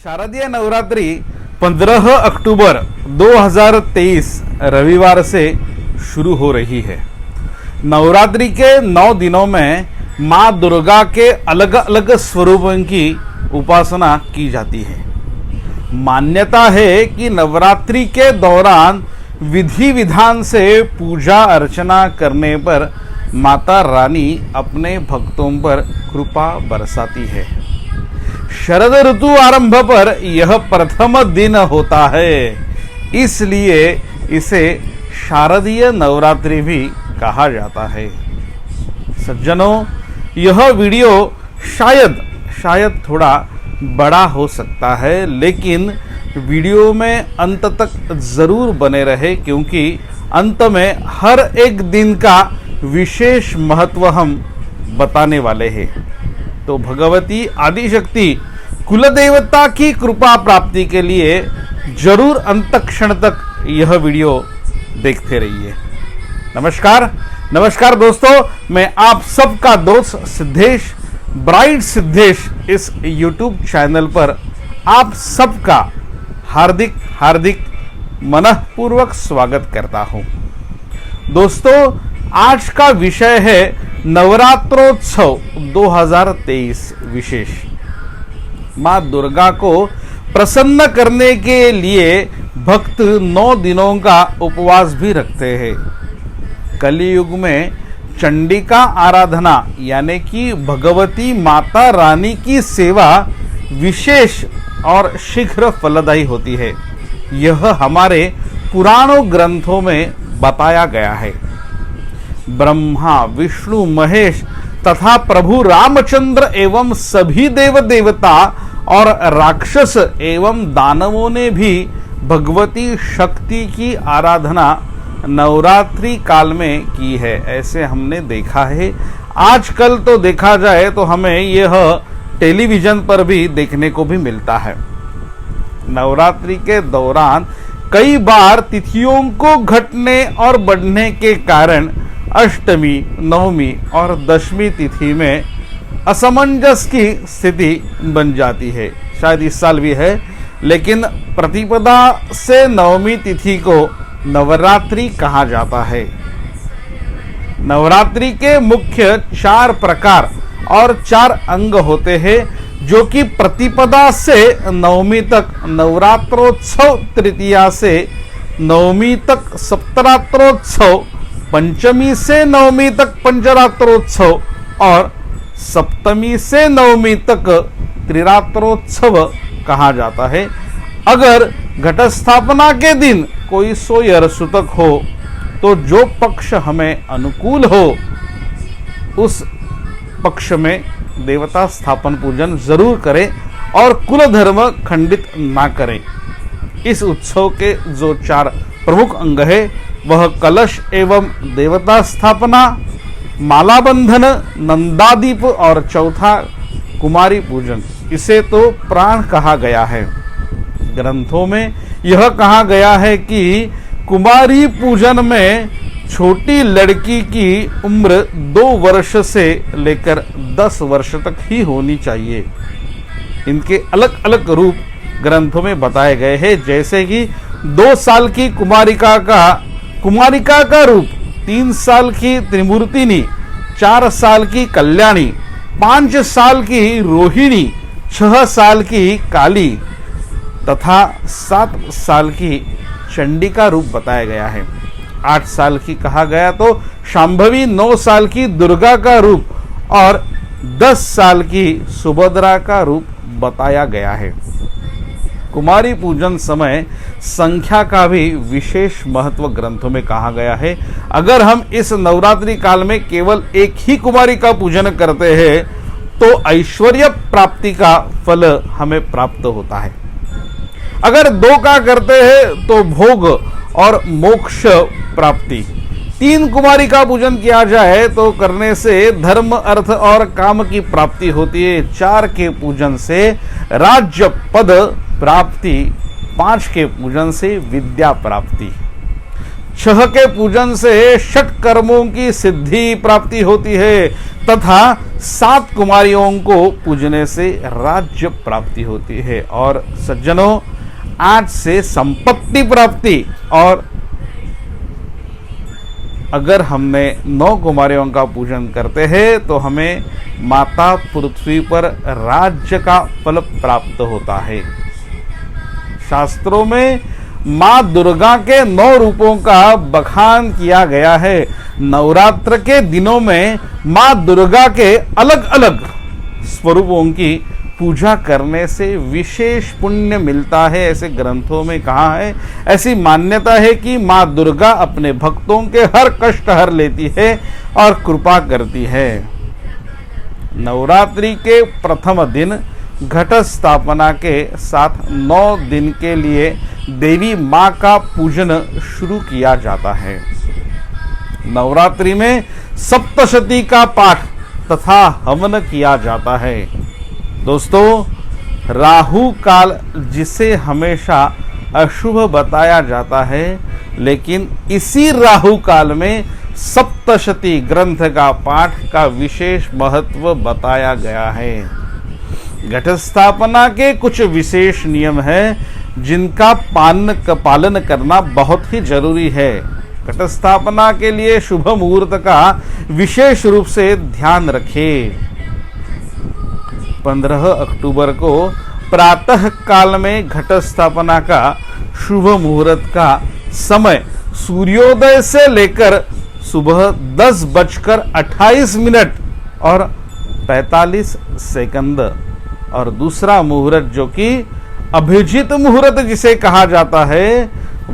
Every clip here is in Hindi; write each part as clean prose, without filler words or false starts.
शारदीय नवरात्रि 15 अक्टूबर 2023 रविवार से शुरू हो रही है। नवरात्रि के 9 दिनों में माँ दुर्गा के अलग अलग स्वरूपों की उपासना की जाती है। मान्यता है कि नवरात्रि के दौरान विधि विधान से पूजा अर्चना करने पर माता रानी अपने भक्तों पर कृपा बरसाती है। शरद ऋतु आरंभ पर यह प्रथम दिन होता है, इसलिए इसे शारदीय नवरात्रि भी कहा जाता है। सज्जनों, यह वीडियो शायद थोड़ा बड़ा हो सकता है, लेकिन वीडियो में अंत तक जरूर बने रहे, क्योंकि अंत में हर एक दिन का विशेष महत्व हम बताने वाले हैं। तो भगवती आदिशक्ति कुलदेवता की कृपा प्राप्ति के लिए जरूर अंतक्षण तक यह वीडियो देखते रहिए। नमस्कार दोस्तों, मैं आप सबका दोस्त सिद्धेश ब्राइट सिद्धेश इस YouTube चैनल पर आप सबका हार्दिक मनःपूर्वक स्वागत करता हूं। दोस्तों, आज का विषय है नवरात्रोत्सव 2023 विशेष। माँ दुर्गा को प्रसन्न करने के लिए भक्त 9 दिनों का उपवास भी रखते हैं। कलियुग में चंडिका आराधना यानी कि भगवती माता रानी की सेवा विशेष और शीघ्र फलदायी होती है। यह हमारे पुराणों ग्रंथों में बताया गया है। ब्रह्मा, विष्णु, महेश तथा प्रभु रामचंद्र एवं सभी देव देवता और राक्षस एवं दानवों ने भी भगवती शक्ति की आराधना नवरात्रि काल में की है, ऐसे हमने देखा है। आजकल तो देखा जाए तो हमें यह टेलीविजन पर भी देखने को भी मिलता है। नवरात्रि के दौरान कई बार तिथियों को घटने और बढ़ने के कारण अष्टमी, नवमी और दशमी तिथि में असमंजस की स्थिति बन जाती है। शायद इस साल भी है, लेकिन प्रतिपदा से नवमी तिथि को नवरात्रि कहा जाता है। नवरात्रि के मुख्य 4 प्रकार और 4 अंग होते हैं, जो कि प्रतिपदा से नवमी तक नवरात्रोत्सव, तृतीया से नवमी तक सप्तरात्रोत्सव, पंचमी से नवमी तक पंचरात्रोत्सव और सप्तमी से नवमी तक त्रिरात्रोत्सव कहा जाता है। अगर घटस्थापना के दिन कोई सोयर सुतक हो तो जो पक्ष हमें अनुकूल हो उस पक्ष में देवता स्थापन पूजन जरूर करें और कुल धर्म खंडित ना करें। इस उत्सव के जो 4 प्रमुख अंग है वह कलश एवं देवता स्थापना, माला बंधन, नंदादीप और चौथा कुमारी पूजन। इसे तो प्राण कहा गया है। ग्रंथों में यह कहा गया है कि कुमारी पूजन में छोटी लड़की की उम्र 2 वर्ष से लेकर 10 वर्ष तक ही होनी चाहिए। इनके अलग अलग रूप ग्रंथों में बताए गए हैं, जैसे कि 2 साल की कुमारिका का रूप, 3 साल की त्रिमूर्तिनी, 4 साल की कल्याणी, 5 साल की रोहिणी, 6 साल की काली तथा 7 साल की चंडिका रूप बताया गया है। 8 साल की कहा गया तो शांभवी, 9 साल की दुर्गा का रूप और 10 साल की सुभद्रा का रूप बताया गया है। कुमारी पूजन समय संख्या का भी विशेष महत्व ग्रंथों में कहा गया है। अगर हम इस नवरात्रि काल में केवल एक ही कुमारी का पूजन करते हैं तो ऐश्वर्य प्राप्ति का फल हमें प्राप्त होता है। अगर 2 का करते हैं तो भोग और मोक्ष प्राप्ति। 3 कुमारी का पूजन किया जाए तो करने से धर्म, अर्थ और काम की प्राप्ति होती है। 4 के पूजन से राज्य पद प्राप्ति, 5 के पूजन से विद्या प्राप्ति। छह के पूजन से षट कर्मों की सिद्धि प्राप्ति होती है तथा 7 कुमारियों को पूजने से राज्य प्राप्ति होती है। और सज्जनों, आज से संपत्ति प्राप्ति, और अगर हमने 9 कुमारियों का पूजन करते हैं तो हमें माता पृथ्वी पर राज्य का फल प्राप्त होता है। शास्त्रों में माँ दुर्गा के 9 रूपों का बखान किया गया है। नवरात्र के दिनों में माँ दुर्गा के अलग अलग स्वरूपों की पूजा करने से विशेष पुण्य मिलता है, ऐसे ग्रंथों में कहा है। ऐसी मान्यता है कि माँ दुर्गा अपने भक्तों के हर कष्ट हर लेती है और कृपा करती है। नवरात्रि के प्रथम दिन घट स्थापना के साथ 9 दिन के लिए देवी माँ का पूजन शुरू किया जाता है। नवरात्रि में सप्तशती का पाठ तथा हवन किया जाता है। दोस्तों, राहु काल जिसे हमेशा अशुभ बताया जाता है, लेकिन इसी राहु काल में सप्तशती ग्रंथ का पाठ का विशेष महत्व बताया गया है। घट स्थापना के कुछ विशेष नियम हैं जिनका पालन करना बहुत ही जरूरी है। घट स्थापना के लिए शुभ मुहूर्त का विशेष रूप से ध्यान रखें। 15 अक्टूबर को प्रातः काल में घट स्थापना का शुभ मुहूर्त का समय सूर्योदय से लेकर सुबह 10:28 और 45 सेकंड, और दूसरा मुहूर्त जो कि अभिजित मुहूर्त जिसे कहा जाता है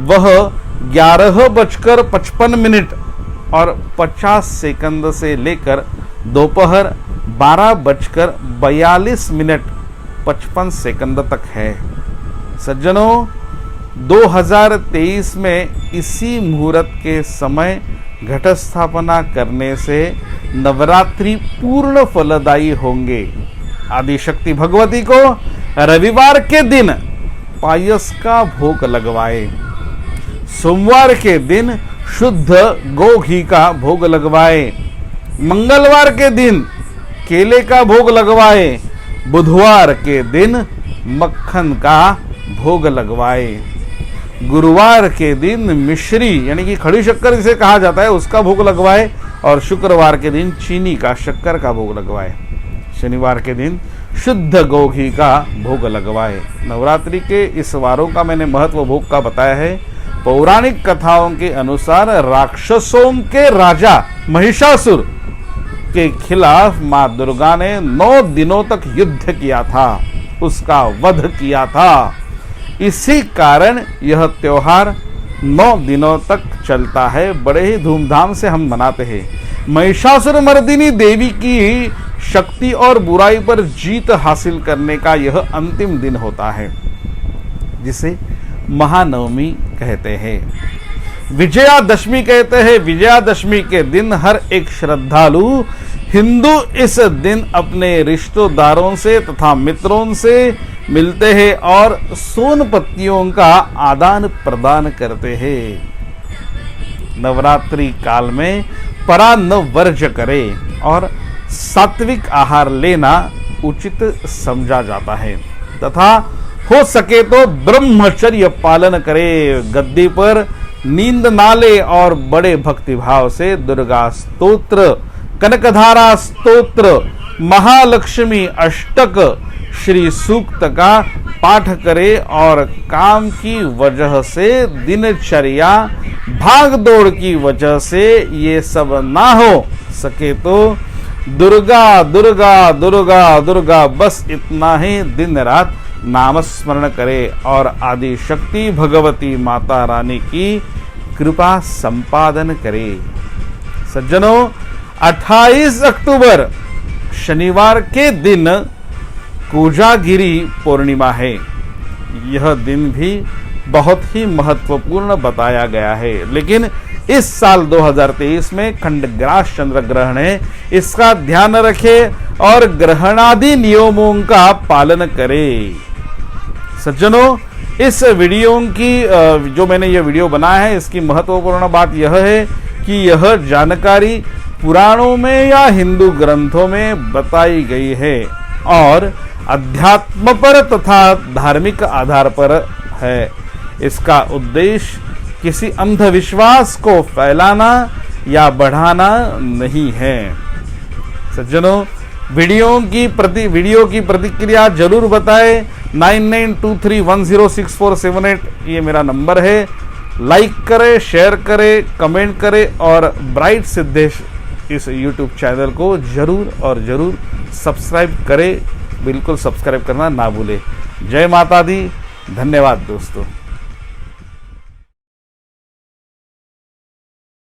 वह 11:55 और 50 सेकंड से लेकर दोपहर 12:42 55 सेकंड तक है। सज्जनों, 2023 में इसी मुहूर्त के समय घट स्थापना करने से नवरात्रि पूर्ण फलदायी होंगे। आदिशक्ति भगवती को रविवार के दिन पायस का भोग लगवाए, सोमवार के दिन शुद्ध गौ घी का भोग लगवाए, मंगलवार के दिन केले का भोग लगवाए, बुधवार के दिन मक्खन का भोग लगवाए, गुरुवार के दिन मिश्री यानी कि खड़ी शक्कर जिसे कहा जाता है उसका भोग लगवाए, और शुक्रवार के दिन चीनी का शक्कर का भोग लगवाए, शनिवार के दिन शुद्ध गौ घी का भोग लगवाए। नवरात्रि के इस वारों का मैंने महत्व भोग का बताया है। पौराणिक कथाओं के अनुसार राक्षसों के राजा महिषासुर के खिलाफ मां दुर्गा ने 9 दिनों तक युद्ध किया था, उसका वध किया था। इसी कारण यह त्योहार 9 दिनों तक चलता है। बड़े ही धूमधाम से हम मनाते हैं। महिषासुर मर्दिनी देवी की शक्ति और बुराई पर जीत हासिल करने का यह अंतिम दिन होता है, जिसे महानवमी कहते हैं, विजयादशमी कहते हैं। विजयादशमी के दिन हर एक श्रद्धालु हिंदू इस दिन अपने रिश्तेदारों से तथा मित्रों से मिलते हैं और सोन पत्तियों का आदान प्रदान करते हैं। नवरात्रि काल में परान्न वर्ज करें और सात्विक आहार लेना उचित समझा जाता है तथा हो सके तो ब्रह्मचर्य पालन करे। गद्दी पर नींद ना ले और बड़े भक्तिभाव से दुर्गा स्तोत्र, कनकधारा स्तोत्र, महालक्ष्मी अष्टक, श्री सूक्त का पाठ करे। और काम की वजह से, दिनचर्या भाग दौड़ की वजह से ये सब ना हो सके तो दुर्गा दुर्गा दुर्गा दुर्गा बस इतना ही दिन रात नाम स्मरण करे और आदि शक्ति भगवती माता रानी की कृपा संपादन करे। सज्जनों, 28 अक्टूबर शनिवार के दिन कोजागिरी पूर्णिमा है। यह दिन भी बहुत ही महत्वपूर्ण बताया गया है, लेकिन इस साल 2023 में खंडग्रास चंद्र ग्रहण है। इसका ध्यान रखें और ग्रहणादि नियमों का पालन करें। सज्जनों, इस वीडियो की जो मैंने ये वीडियो बनाया है, इसकी महत्वपूर्ण बात यह है कि यह जानकारी पुराणों में या हिंदू ग्रंथों में बताई गई है और अध्यात्म पर तथा धार्मिक आधार पर है। इसका उद्देश्य किसी अंधविश्वास को फैलाना या बढ़ाना नहीं है। सज्जनों, वीडियो की प्रतिक्रिया जरूर बताएं। 9923106478 ये मेरा नंबर है। लाइक करें, शेयर करें, कमेंट करें और ब्राइट सिद्धेश इस यूट्यूब चैनल को जरूर और जरूर सब्सक्राइब करें। बिल्कुल सब्सक्राइब करना ना भूलें। जय माता दी। धन्यवाद दोस्तों।